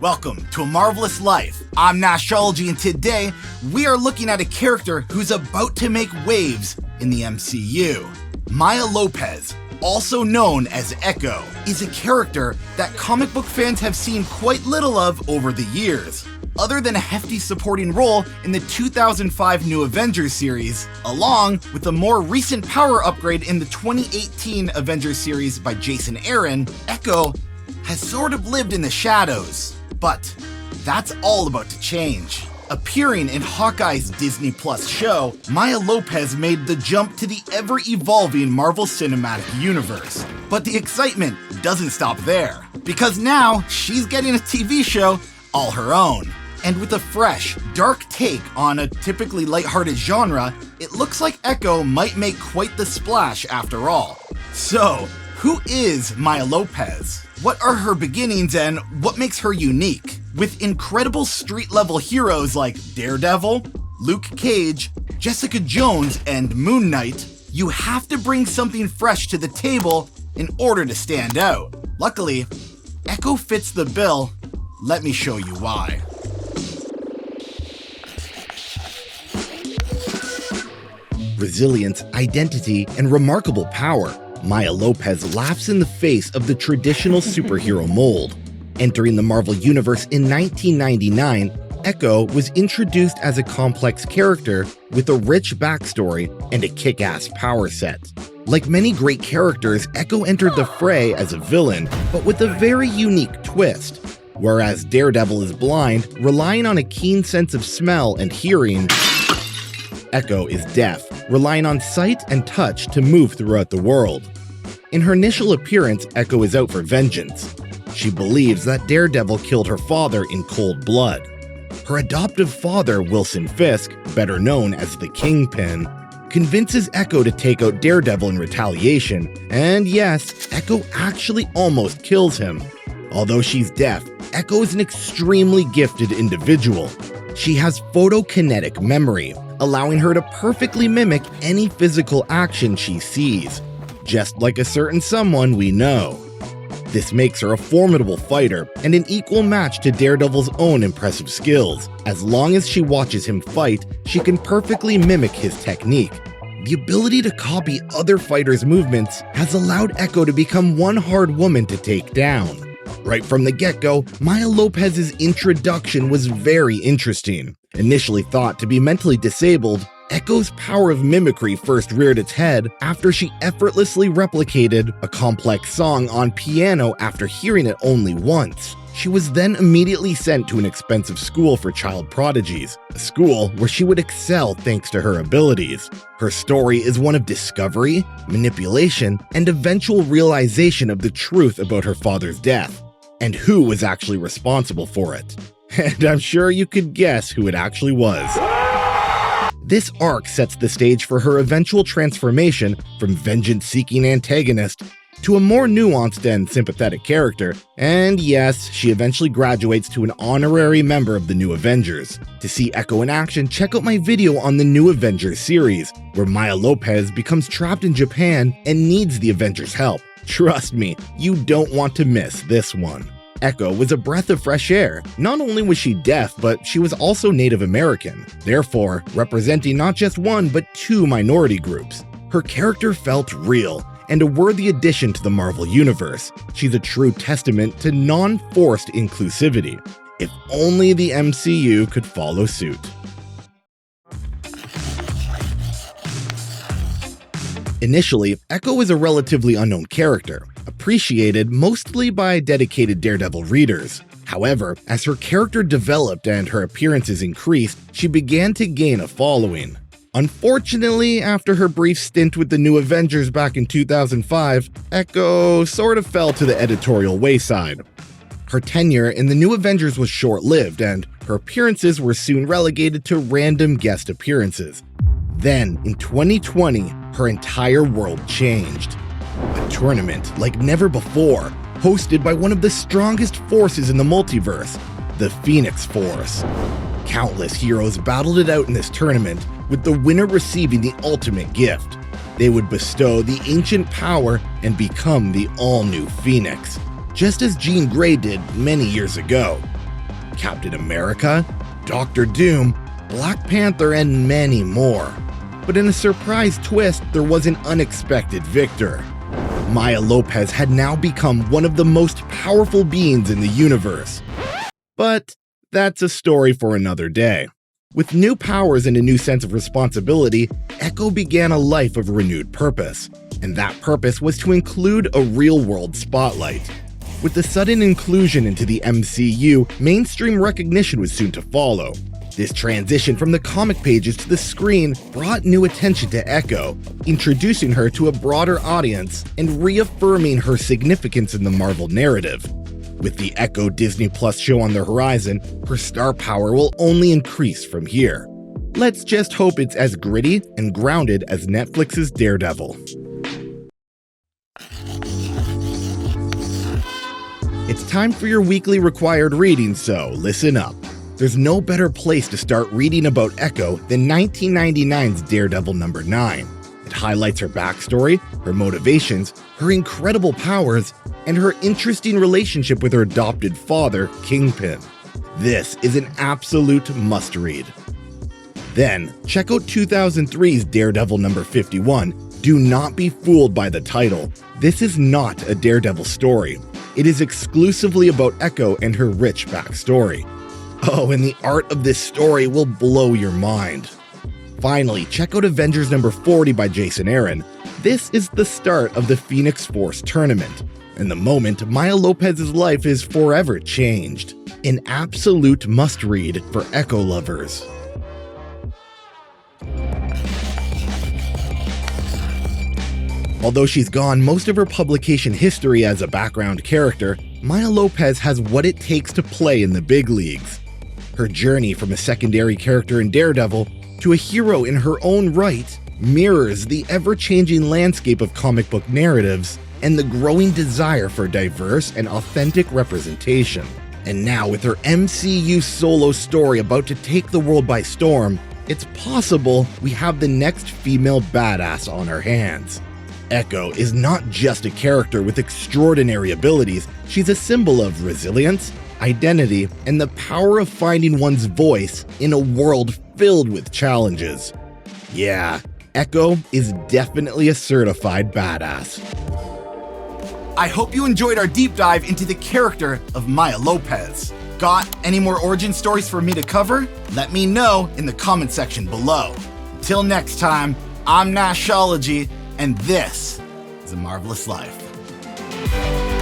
Welcome to A Marvelous Life. I'm Nashology, and today we are looking at a character who's about to make waves in the MCU. Maya Lopez, also known as Echo, is a character that comic book fans have seen quite little of over the years. Other than a hefty supporting role in the 2005 New Avengers series, along with a more recent power upgrade in the 2018 Avengers series by Jason Aaron, Echo has sort of lived in the shadows. But that's all about to change. Appearing in Hawkeye's Disney Plus show, Maya Lopez made the jump to the ever-evolving Marvel Cinematic Universe. But the excitement doesn't stop there, because now she's getting a TV show all her own. And with a fresh, dark take on a typically lighthearted genre, it looks like Echo might make quite the splash after all. So, who is Maya Lopez? What are her beginnings and what makes her unique? With incredible street-level heroes like Daredevil, Luke Cage, Jessica Jones, and Moon Knight, you have to bring something fresh to the table in order to stand out. Luckily, Echo fits the bill. Let me show you why. Resilience, identity, and remarkable power. Maya Lopez laughs in the face of the traditional superhero mold. Entering the Marvel Universe in 1999, Echo was introduced as a complex character with a rich backstory and a kick-ass power set. Like many great characters, Echo entered the fray as a villain, but with a very unique twist. Whereas Daredevil is blind, relying on a keen sense of smell and hearing, Echo is deaf, relying on sight and touch to move throughout the world. In her initial appearance, Echo is out for vengeance. She believes that Daredevil killed her father in cold blood. Her adoptive father, Wilson Fisk, better known as the Kingpin, convinces Echo to take out Daredevil in retaliation, and yes, Echo actually almost kills him. Although she's deaf, Echo is an extremely gifted individual. She has photokinetic memory, allowing her to perfectly mimic any physical action she sees, just like a certain someone we know. This makes her a formidable fighter and an equal match to Daredevil's own impressive skills. As long as she watches him fight, she can perfectly mimic his technique. The ability to copy other fighters' movements has allowed Echo to become one hard woman to take down. Right from the get-go, Maya Lopez's introduction was very interesting. Initially thought to be mentally disabled, Echo's power of mimicry first reared its head after she effortlessly replicated a complex song on piano after hearing it only once. She was then immediately sent to an expensive school for child prodigies, a school where she would excel thanks to her abilities. Her story is one of discovery, manipulation, and eventual realization of the truth about her father's death, and who was actually responsible for it. And I'm sure you could guess who it actually was. This arc sets the stage for her eventual transformation from vengeance-seeking antagonist to a more nuanced and sympathetic character, and yes, she eventually graduates to an honorary member of the New Avengers. To see Echo in action, check out my video on the New Avengers series, where Maya Lopez becomes trapped in Japan and needs the Avengers' help. Trust me, you don't want to miss this one. Echo was a breath of fresh air. Not only was she deaf, but she was also Native American, therefore representing not just one but two minority groups. Her character felt real, and a worthy addition to the Marvel Universe. She's a true testament to non-forced inclusivity. If only the MCU could follow suit. Initially, Echo was a relatively unknown character, appreciated mostly by dedicated Daredevil readers. However, as her character developed and her appearances increased, she began to gain a following. Unfortunately, after her brief stint with the New Avengers back in 2005, Echo sort of fell to the editorial wayside. Her tenure in the New Avengers was short-lived, and her appearances were soon relegated to random guest appearances. Then, in 2020, her entire world changed. A tournament like never before, hosted by one of the strongest forces in the multiverse, the Phoenix Force. Countless heroes battled it out in this tournament, with the winner receiving the ultimate gift. They would bestow the ancient power and become the all-new Phoenix, just as Jean Grey did many years ago. Captain America, Doctor Doom, Black Panther, and many more. But in a surprise twist, there was an unexpected victor. Maya Lopez had now become one of the most powerful beings in the universe. But that's a story for another day. With new powers and a new sense of responsibility, Echo began a life of renewed purpose. And that purpose was to include a real-world spotlight. With the sudden inclusion into the MCU, mainstream recognition was soon to follow. This transition from the comic pages to the screen brought new attention to Echo, introducing her to a broader audience and reaffirming her significance in the Marvel narrative. With the Echo Disney Plus show on the horizon, her star power will only increase from here. Let's just hope it's as gritty and grounded as Netflix's Daredevil. It's time for your weekly required reading, so listen up. There's no better place to start reading about Echo than 1999's Daredevil number 9. It highlights her backstory, her motivations, her incredible powers, and her interesting relationship with her adopted father, Kingpin. This is an absolute must-read. Then, check out 2003's Daredevil number 51. Do not be fooled by the title. This is not a Daredevil story. It is exclusively about Echo and her rich backstory. Oh, and the art of this story will blow your mind. Finally, check out Avengers number 40 by Jason Aaron. This is the start of the Phoenix Force tournament, and the moment Maya Lopez's life is forever changed. An absolute must-read for Echo lovers. Although she's gone most of her publication history as a background character, Maya Lopez has what it takes to play in the big leagues. Her journey from a secondary character in Daredevil to a hero in her own right mirrors the ever-changing landscape of comic book narratives and the growing desire for diverse and authentic representation. And now, with her MCU solo story about to take the world by storm, it's possible we have the next female badass on our hands. Echo is not just a character with extraordinary abilities, she's a symbol of resilience, identity, and the power of finding one's voice in a world filled with challenges. Yeah, Echo is definitely a certified badass. I hope you enjoyed our deep dive into the character of Maya Lopez. Got any more origin stories for me to cover? Let me know in the comment section below. Until next time, I'm Nashology, and this is A Marvelous Life.